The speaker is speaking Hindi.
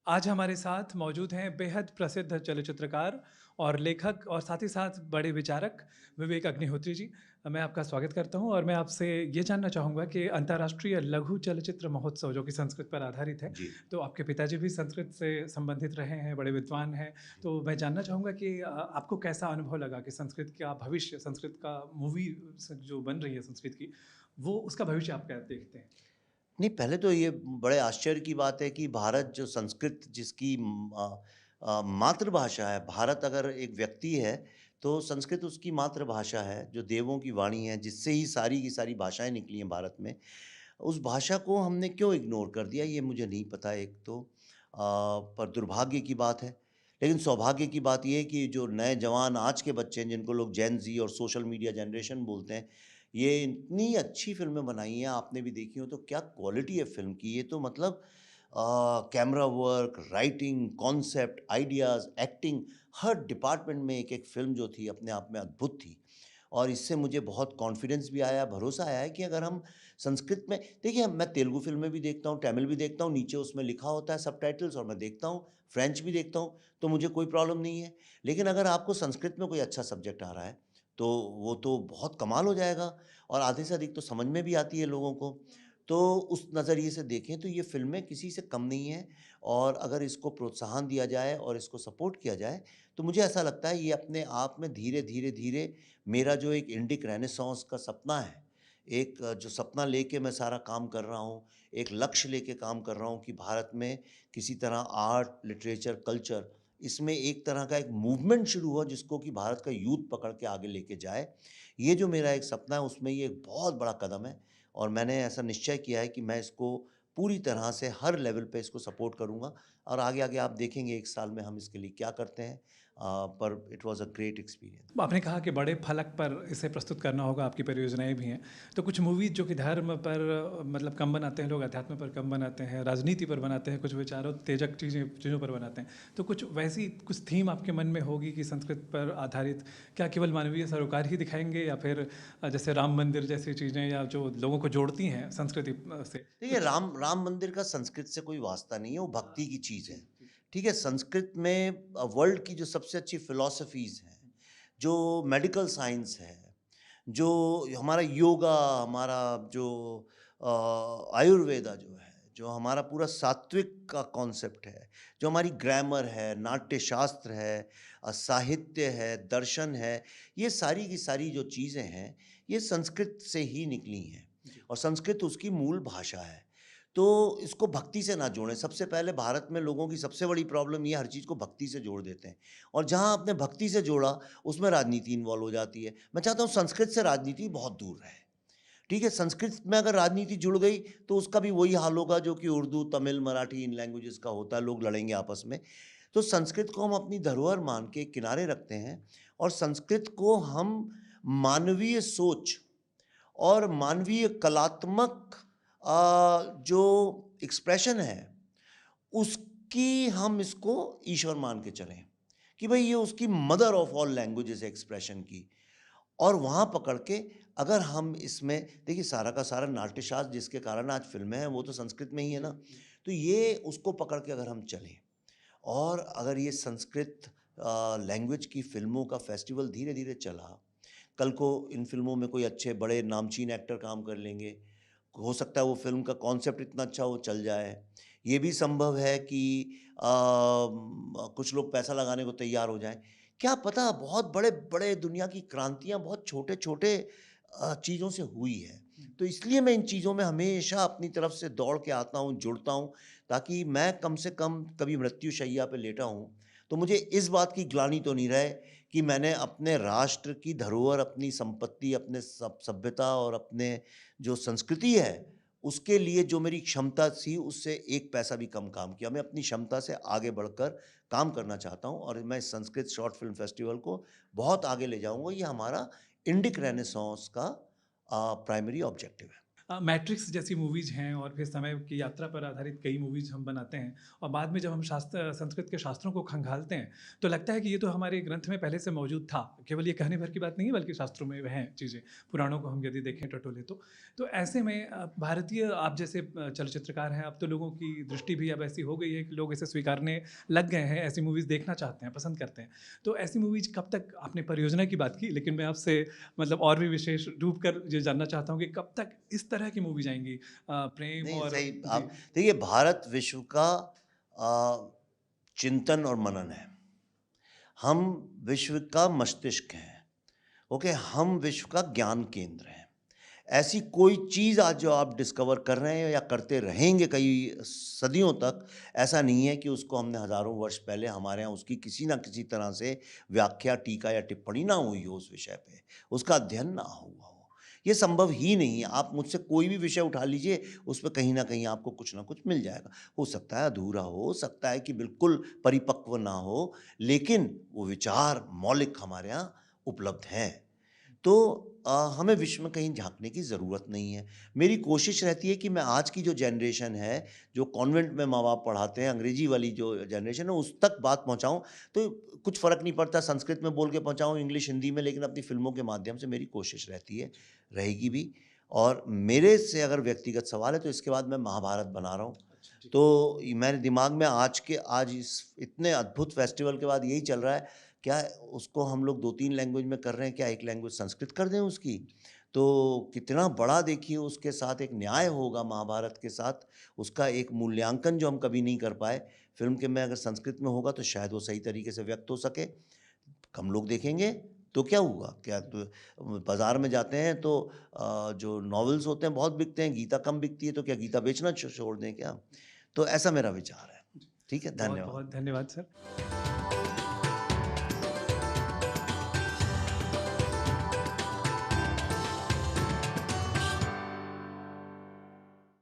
आज हमारे साथ मौजूद हैं बेहद प्रसिद्ध चलचित्रकार और लेखक और साथ ही साथ बड़े विचारक विवेक अग्निहोत्री जी। मैं आपका स्वागत करता हूं और मैं आपसे ये जानना चाहूँगा कि अंतर्राष्ट्रीय लघु चलचित्र महोत्सव जो कि संस्कृत पर आधारित है, जी। तो आपके पिताजी भी संस्कृत से संबंधित रहे हैं, बड़े विद्वान हैं। तो मैं जानना चाहूँगा कि आपको कैसा अनुभव लगा कि संस्कृत का भविष्य, संस्कृत का मूवी जो बन रही है संस्कृत की, वो उसका भविष्य आप क्या देखते हैं? नहीं, पहले तो ये बड़े आश्चर्य की बात है कि भारत जो संस्कृत जिसकी मातृभाषा है, भारत अगर एक व्यक्ति है, तो संस्कृत उसकी मातृभाषा है, जो देवों की वाणी है, जिससे ही सारी की सारी भाषाएँ निकली हैं भारत में। उस भाषा को हमने क्यों इग्नोर कर दिया, ये मुझे नहीं पता एक तो। पर दुर्भाग्य की बात है। लेकिन सौभाग्य की बात ये है कि जो नए जवान आज के बच्चे हैं, जिनको लोग जेन ज़ी और सोशल मीडिया जनरेशन बोलते हैं, ये इतनी अच्छी फ़िल्में बनाई हैं, आपने भी देखी हो, तो क्या क्वालिटी है फ़िल्म की। ये तो मतलब camera work, writing, concept, ideas, acting, हर डिपार्टमेंट में एक-एक फ़िल्म जो थी अपने आप में अद्भुत थी। और इससे मुझे बहुत कॉन्फिडेंस भी आया, भरोसा आया है कि अगर हम संस्कृत में देखिए, मैं तेलुगु फ़िल्में भी देखता हूँ, तमिल भी देखता हूँ, नीचे उसमें लिखा होता है सबटाइटल्स और मैं देखता हूँ, फ्रेंच भी देखता हूँ, तो मुझे कोई प्रॉब्लम नहीं है। लेकिन अगर आपको संस्कृत में कोई अच्छा सब्जेक्ट आ रहा है, तो वो तो बहुत कमाल हो जाएगा और आधे से अधिक तो समझ में भी आती है लोगों को। तो उस नज़रिए से देखें तो ये फ़िल्में किसी से कम नहीं हैं और अगर इसको प्रोत्साहन दिया जाए और इसको सपोर्ट किया जाए, तो मुझे ऐसा लगता है ये अपने आप में धीरे, धीरे, धीरे मेरा जो एक इंडिक रेनेसाँस का सपना है, एक जो सपना लेके मैं सारा काम कर रहा हूँ, एक लक्ष्य लेके काम कर रहा हूँ कि भारत में किसी तरह आर्ट, लिटरेचर, कल्चर इसमें एक तरह का एक मूवमेंट शुरू हुआ जिसको कि भारत का यूथ पकड़ के आगे लेके जाए। ये जो मेरा एक सपना है उसमें ये एक बहुत बड़ा कदम है और मैंने ऐसा निश्चय किया है कि मैं इसको पूरी तरह से हर लेवल पे इसको सपोर्ट करूँगा और आगे-आगे आप देखेंगे 1 साल में हम इसके लिए क्या करते हैं। पर it was a great experience. आपने कहा कि बड़े फलक पर इसे प्रस्तुत करना होगा, आपकी परियोजनाएँ भी हैं। तो कुछ मूवीज़ जो कि धर्म पर मतलब कम बनाते हैं लोग, अध्यात्म पर कम बनाते हैं, राजनीति पर बनाते हैं, कुछ विचारोत्तेजक चीज़ों पर बनाते हैं। तो कुछ वैसी कुछ थीम आपके मन में होगी कि संस्कृत पर आधारित, क्या केवल मानवीय सरोकार ही दिखाएँगे या फिर जैसे राम मंदिर जैसी चीज़ें या जो लोगों को जोड़ती हैं संस्कृति से देखिए, कुछ? राम मंदिर का संस्कृत से कोई वास्ता नहीं है, वो भक्ति की चीज़ है। ठीक है? संस्कृत में वर्ल्ड की जो सबसे अच्छी फ़िलॉसफ़ीज़ हैं, जो मेडिकल साइंस है, जो हमारा योगा, हमारा जो आयुर्वेदा जो है, जो हमारा पूरा सात्विक का कॉन्सेप्ट है, जो हमारी ग्रामर है, नाट्य शास्त्र है, साहित्य है, दर्शन है, ये सारी की सारी जो चीज़ें हैं, ये संस्कृत से ही निकली हैं जी। और संस्कृत उसकी मूल भाषा है। तो इसको भक्ति से ना जोड़ें। सबसे पहले भारत में लोगों की सबसे बड़ी प्रॉब्लम ये हर चीज़ को भक्ति से जोड़ देते हैं और जहाँ आपने भक्ति से जोड़ा, उसमें राजनीति इन्वॉल्व हो जाती है। मैं चाहता हूँ संस्कृत से राजनीति बहुत दूर रहे। ठीक है? संस्कृत में अगर राजनीति जुड़ गई, तो उसका भी वही हाल होगा जो कि उर्दू, तमिल, मराठी इन लैंग्वेजेज़ का होता है, लोग लड़ेंगे आपस में। तो संस्कृत को हम अपनी धरोहर मान के किनारे रखते हैं और संस्कृत को हम मानवीय सोच और मानवीय कलात्मक जो एक्सप्रेशन है, उसकी हम इसको ईश्वर मान के चलें, कि भई ये उसकी मदर ऑफ ऑल लैंग्वेजेज़ है एक्सप्रेशन की। और वहाँ पकड़ के अगर हम इसमें देखिए सारा का सारा नाट्यशास्त्र जिसके कारण आज फ़िल्में हैं, वो तो संस्कृत में ही है ना। तो ये उसको पकड़ के अगर हम चलें और अगर ये संस्कृत लैंग्वेज की फ़िल्मों का फेस्टिवल धीरे-धीरे चला, कल को इन फ़िल्मों में कोई अच्छे बड़े नामचीन एक्टर काम कर लेंगे। हो सकता है वो फ़िल्म का कॉन्सेप्ट इतना अच्छा हो चल जाए। ये भी संभव है कि कुछ लोग पैसा लगाने को तैयार हो जाएँ। क्या पता बहुत बड़े-बड़े दुनिया की क्रांतियाँ बहुत छोटे-छोटे चीज़ों से हुई है। तो इसलिए मैं इन चीज़ों में हमेशा अपनी तरफ से दौड़ के आता हूँ, जुड़ता हूँ, ताकि मैं कम से कम कभी मृत्युशैया पे लेटा हूँ, तो मुझे इस बात की ग्लानि तो नहीं रहे कि मैंने अपने राष्ट्र की धरोहर, अपनी संपत्ति, अपने सभ्यता और अपने जो संस्कृति है, उसके लिए जो मेरी क्षमता थी, उससे एक पैसा भी कम काम किया। मैं अपनी क्षमता से आगे बढ़कर काम करना चाहता हूँ और मैं इस संस्कृत शॉर्ट फ़िल्म फेस्टिवल को बहुत आगे ले जाऊँगा। ये हमारा इंडिक रेनेसाँस का प्राइमरी ऑब्जेक्टिव है। मैट्रिक्स जैसी मूवीज़ हैं और फिर समय की यात्रा पर आधारित कई मूवीज़ हम बनाते हैं और बाद में जब हम संस्कृत के शास्त्रों को खंगालते हैं तो लगता है कि ये तो हमारे ग्रंथ में पहले से मौजूद था। केवल ये कहने भर की बात नहीं है बल्कि शास्त्रों में हैं चीज़ें, पुराणों को हम यदि देखें टटोले तो ऐसे में भारतीय आप जैसे चलचित्रकार हैं, अब तो लोगों की दृष्टि भी अब ऐसी हो गई है कि लोग इसे स्वीकारने लग गए हैं, ऐसी मूवीज़ देखना चाहते हैं, पसंद करते हैं। तो ऐसी मूवीज़ कब तक, आपने परियोजना की बात की, लेकिन मैं आपसे मतलब और भी विशेष डूब कर ये जानना चाहता हूँ कि कब तक इस तरह की मूवीज़ आएँगी प्रेम नहीं, और सही जी। आप देखिए, भारत विश्व का चिंतन और मनन है। हम विश्व का मस्तिष्क हैं, ओके? हम विश्व का ज्ञान केंद्र हैं। ऐसी कोई चीज़ आज जो आप डिस्कवर कर रहे हैं या करते रहेंगे कई सदियों तक, ऐसा नहीं है कि उसको हमने हज़ारों वर्ष पहले हमारे यहाँ उसकी किसी न किसी तरह से व्याख्या, टीका या टिप्पणी ना हुई हो उस विषय पे, उसका अध्ययन ना हुआ हो। ये संभव ही नहीं है। आप मुझसे कोई भी विषय उठा लीजिए, उस पे कहीं न कहीं आपको कुछ न कुछ मिल जाएगा। हो सकता है अधूरा हो सकता है कि बिल्कुल परिपक्व ना हो, लेकिन वो विचार मौलिक हमारे यहाँ उपलब्ध हैं। तो हमें विश्व में कहीं झाँकने की ज़रूरत नहीं है। मेरी कोशिश रहती है कि मैं आज की जो जनरेशन है, जो कॉन्वेंट में माँ-बाप पढ़ाते हैं, अंग्रेजी वाली जो जनरेशन है, उस तक बात पहुँचाऊँ, तो कुछ फ़र्क नहीं पड़ता संस्कृत में बोल के पहुँचाऊँ, इंग्लिश, हिंदी में, लेकिन अपनी फ़िल्मों के माध्यम से मेरी कोशिश रहती है, रहेगी भी। और मेरे से अगर व्यक्तिगत सवाल है, तो इसके बाद मैं महाभारत बना रहा हूँ। अच्छा, जी। तो मेरे दिमाग में आज इस इतने अद्भुत फेस्टिवल के बाद यही चल रहा है, क्या उसको हम लोग 2-3 लैंग्वेज में कर रहे हैं, क्या एक लैंग्वेज संस्कृत कर दें उसकी? तो कितना बड़ा देखिए उसके साथ एक न्याय होगा महाभारत के साथ, उसका एक मूल्यांकन जो हम कभी नहीं कर पाए, फ़िल्म के में अगर संस्कृत में होगा तो शायद वो सही तरीके से व्यक्त हो सके। कम लोग देखेंगे, तो क्या हुआ? क्या तो बाज़ार में जाते हैं तो जो नॉवेल्स होते हैं बहुत बिकते हैं, गीता कम बिकती है, तो क्या गीता बेचना छोड़ दें क्या? तो ऐसा मेरा विचार है। ठीक है, धन्यवाद। बहुत-बहुत धन्यवाद सर।